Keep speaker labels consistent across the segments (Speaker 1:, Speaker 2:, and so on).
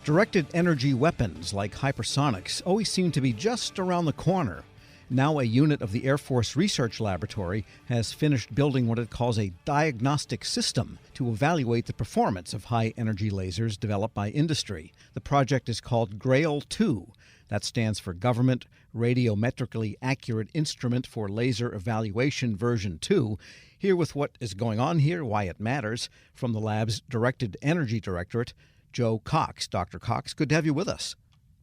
Speaker 1: Directed energy weapons like hypersonics always seem to be just around the corner. Now a unit of the Air Force Research Laboratory has finished building what it calls a diagnostic system to evaluate the performance of high-energy lasers developed by industry. The project is called GRAILE-II. That stands for Government Radiometrically Accurate Instrument for Laser Evaluation Version 2. Here with what is going on here, why it matters, from the lab's Directed Energy Directorate, Joe Cox. Dr. Cox, good to have you with us.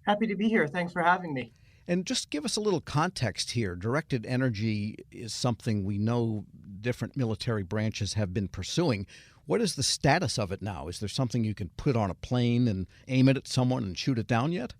Speaker 2: Happy to be here. Thanks for having me.
Speaker 1: And just give us a little context here. Directed energy is something we know different military branches have been pursuing. What is the status of it now? Is there something you can put on a plane and aim it at someone and shoot it down yet?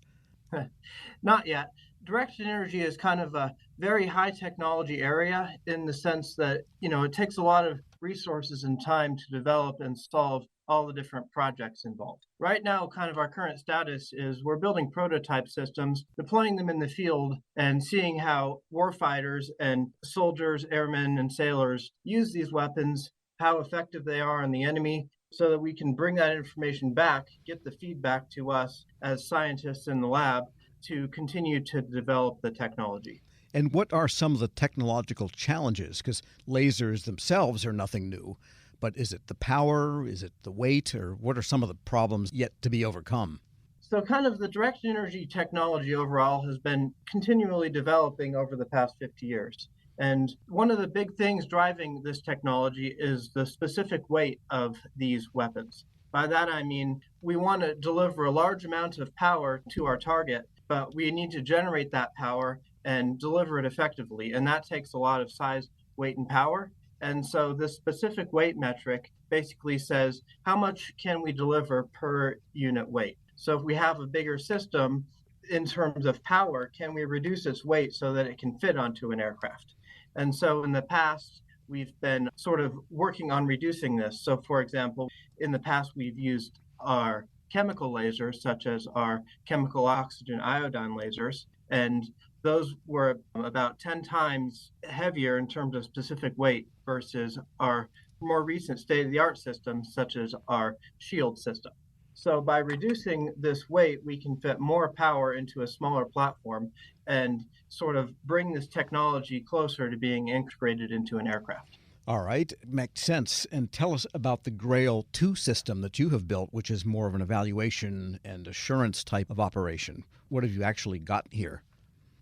Speaker 2: Not yet. Directed energy is kind of a very high technology area in the sense that, it takes a lot of resources and time to develop and solve all the different projects involved. Right now, kind of our current status is we're building prototype systems, deploying them in the field, and seeing how warfighters and soldiers, airmen, and sailors use these weapons, how effective they are on the enemy, so that we can bring that information back, get the feedback to us as scientists in the lab to continue to develop the technology.
Speaker 1: And what are some of the technological challenges? Because lasers themselves are nothing new. But is it the power? Is it the weight? Or what are some of the problems yet to be overcome?
Speaker 2: So kind of the directed energy technology overall has been continually developing over the past 50 years. And one of the big things driving this technology is the specific weight of these weapons. By that, I mean, we want to deliver a large amount of power to our target, but we need to generate that power and deliver it effectively. And that takes a lot of size, weight, and power. And so this specific weight metric basically says how much can we deliver per unit weight. So if we have a bigger system in terms of power, can we reduce its weight so that it can fit onto an aircraft? And so in the past, we've been sort of working on reducing this. So for example, in the past, we've used our chemical lasers, such as our chemical oxygen iodine lasers, and those were about 10 times heavier in terms of specific weight versus our more recent state-of-the-art systems, such as our SHIELD system. So by reducing this weight, we can fit more power into a smaller platform and sort of bring this technology closer to being integrated into an aircraft.
Speaker 1: All right, makes sense. And tell us about the GRAILE-II system that you have built, which is more of an evaluation and assurance type of operation. What have you actually got here?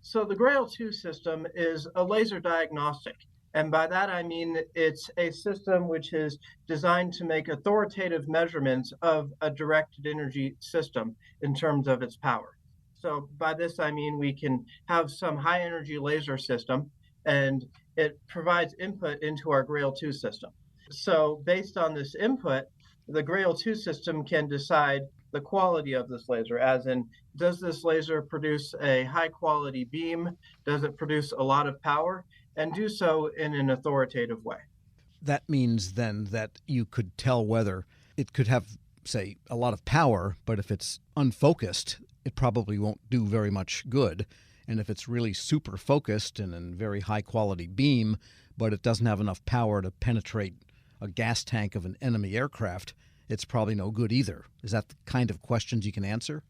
Speaker 2: So the GRAILE-II system is a laser diagnostic. And by that, I mean it's a system which is designed to make authoritative measurements of a directed energy system in terms of its power. So by this, I mean we can have some high energy laser system and it provides input into our GRAILE-II system. So based on this input, the GRAILE-II system can decide the quality of this laser, as in, does this laser produce a high quality beam? Does it produce a lot of power? And do so in an authoritative way.
Speaker 1: That means then that you could tell whether it could have, say, a lot of power, but if it's unfocused, it probably won't do very much good. And if it's really super focused and a very high quality beam, but it doesn't have enough power to penetrate a gas tank of an enemy aircraft, it's probably no good either. Is that the kind of questions you can answer?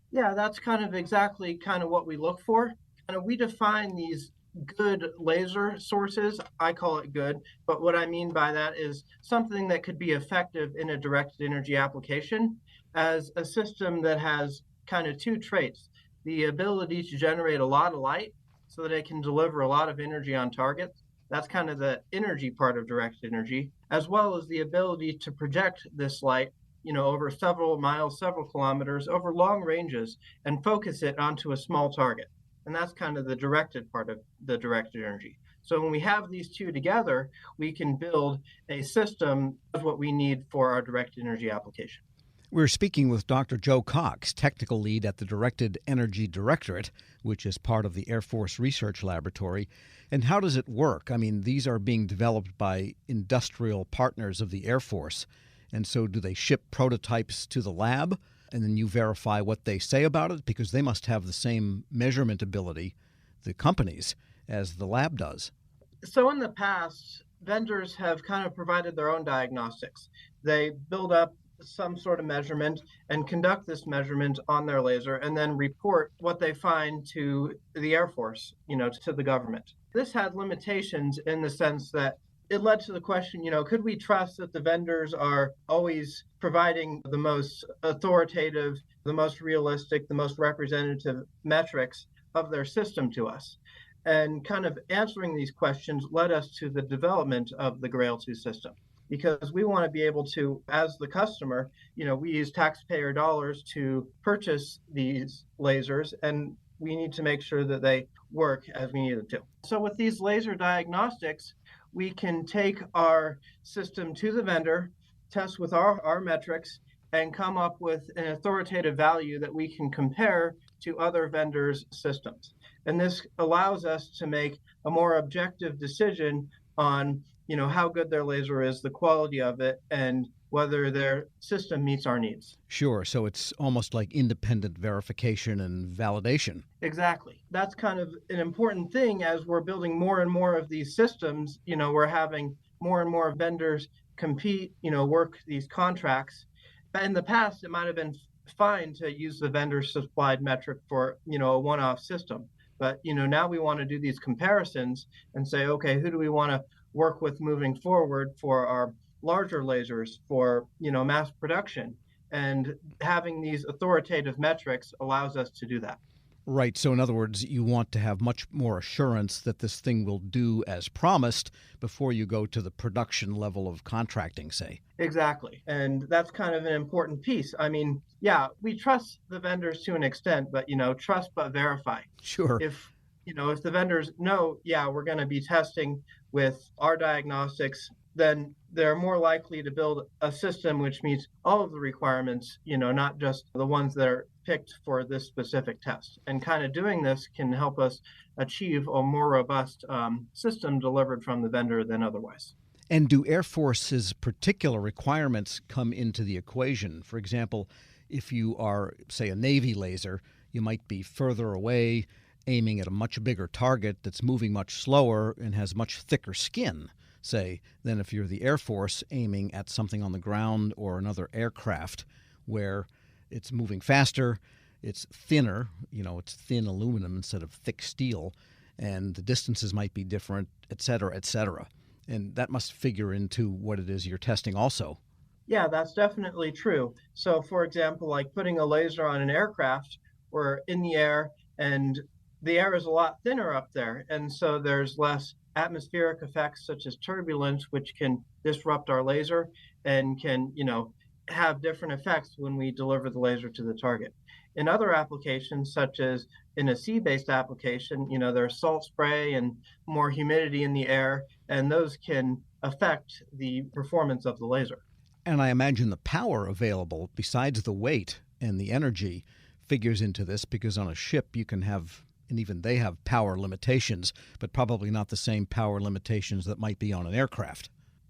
Speaker 2: Yeah, that's kind of exactly kind of what we look for. And we define these good laser sources. I call it good, but what I mean by that is something that could be effective in a directed energy application as a system that has kind of two traits: the ability to generate a lot of light so that it can deliver a lot of energy on target. That's kind of the energy part of directed energy, as well as the ability to project this light, over several miles, several kilometers, over long ranges, and focus it onto a small target. And that's kind of the directed part of the directed energy. So when we have these two together, we can build a system of what we need for our directed energy application.
Speaker 1: We're speaking with Dr. Joe Cox, technical lead at the Directed Energy Directorate, which is part of the Air Force Research Laboratory. And how does it work? I mean, these are being developed by industrial partners of the Air Force. And so do they ship prototypes to the lab? And then you verify what they say about it, because they must have the same measurement ability, the companies, as the lab does.
Speaker 2: So in the past, vendors have kind of provided their own diagnostics. They build up some sort of measurement and conduct this measurement on their laser and then report what they find to the Air Force, to the government. This had limitations in the sense that it led to the question, could we trust that the vendors are always providing the most authoritative, the most realistic, the most representative metrics of their system to us? And kind of answering these questions led us to the development of the GRAILE-II system, because we want to be able to, as the customer, we use taxpayer dollars to purchase these lasers, and we need to make sure that they work as we need them to. So with these laser diagnostics, we can take our system to the vendor, test with our metrics, and come up with an authoritative value that we can compare to other vendors' systems. And this allows us to make a more objective decision on, how good their laser is, the quality of it, and whether their system meets our needs.
Speaker 1: Sure. So it's almost like independent verification and validation.
Speaker 2: Exactly. That's kind of an important thing as we're building more and more of these systems. We're having more and more vendors compete, work these contracts. But in the past, it might have been fine to use the vendor supplied metric for, a one-off system. But, now we want to do these comparisons and say, okay, who do we want to work with moving forward for our larger lasers for, mass production? And having these authoritative metrics allows us to do that.
Speaker 1: Right. So in other words, you want to have much more assurance that this thing will do as promised before you go to the production level of contracting, say.
Speaker 2: Exactly. And that's kind of an important piece. I mean, yeah, we trust the vendors to an extent, but, trust but verify.
Speaker 1: Sure.
Speaker 2: If the vendors know, yeah, we're going to be testing with our diagnostics, then they're more likely to build a system which meets all of the requirements, not just the ones that are picked for this specific test. And kind of doing this can help us achieve a more robust system delivered from the vendor than otherwise.
Speaker 1: And do Air Force's particular requirements come into the equation? For example, if you are, say, a Navy laser, you might be further away, aiming at a much bigger target that's moving much slower and has much thicker skin, say, than if you're the Air Force aiming at something on the ground or another aircraft where it's moving faster, it's thinner, it's thin aluminum instead of thick steel, and the distances might be different, et cetera, et cetera. And that must figure into what it is you're testing also.
Speaker 2: Yeah, that's definitely true. So, for example, like putting a laser on an aircraft, we're in the air and the air is a lot thinner up there. And so there's less atmospheric effects such as turbulence, which can disrupt our laser and can, have different effects when we deliver the laser to the target. In other applications, such as in a sea-based application, there's salt spray and more humidity in the air, and those can affect the performance of the laser.
Speaker 1: And I imagine the power available, besides the weight and the energy, figures into this, because on a ship you can have, and even they have power limitations, but probably not the same power limitations that might be on an aircraft.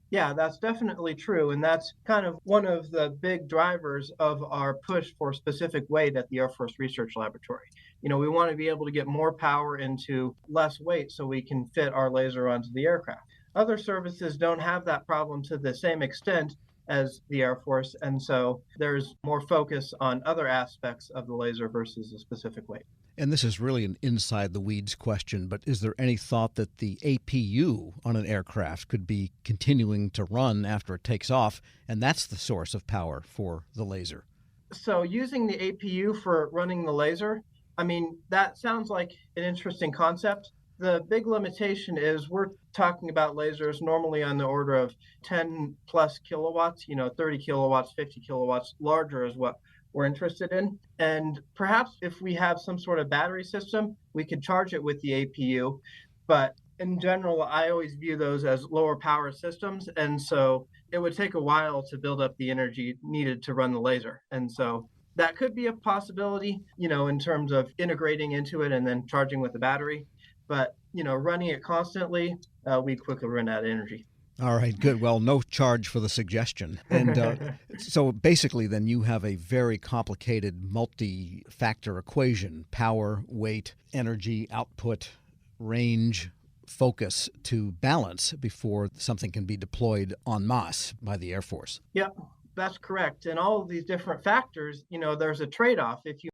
Speaker 2: Yeah, that's definitely true. And that's kind of one of the big drivers of our push for specific weight at the Air Force Research Laboratory. We want to be able to get more power into less weight so we can fit our laser onto the aircraft. Other services don't have that problem to the same extent as the Air Force, and so there's more focus on other aspects of the laser versus a specific weight.
Speaker 1: And this is really an inside the weeds question, but is there any thought that the APU on an aircraft could be continuing to run after it takes off, and that's the source of power for the laser?
Speaker 2: So using the APU for running the laser, that sounds like an interesting concept. The big limitation is we're talking about lasers normally on the order of 10 plus kilowatts, 30 kilowatts, 50 kilowatts, larger is what we're interested in. And perhaps if we have some sort of battery system, we could charge it with the APU. But in general, I always view those as lower power systems. And so it would take a while to build up the energy needed to run the laser. And so that could be a possibility, in terms of integrating into it and then charging with the battery. But, running it constantly, we quickly run out of energy.
Speaker 1: All right, good. Well, no charge for the suggestion. And so basically then you have a very complicated multi-factor equation: power, weight, energy, output, range, focus to balance before something can be deployed en masse by the Air Force.
Speaker 2: Yep. That's correct. And all of these different factors, there's a trade-off. If you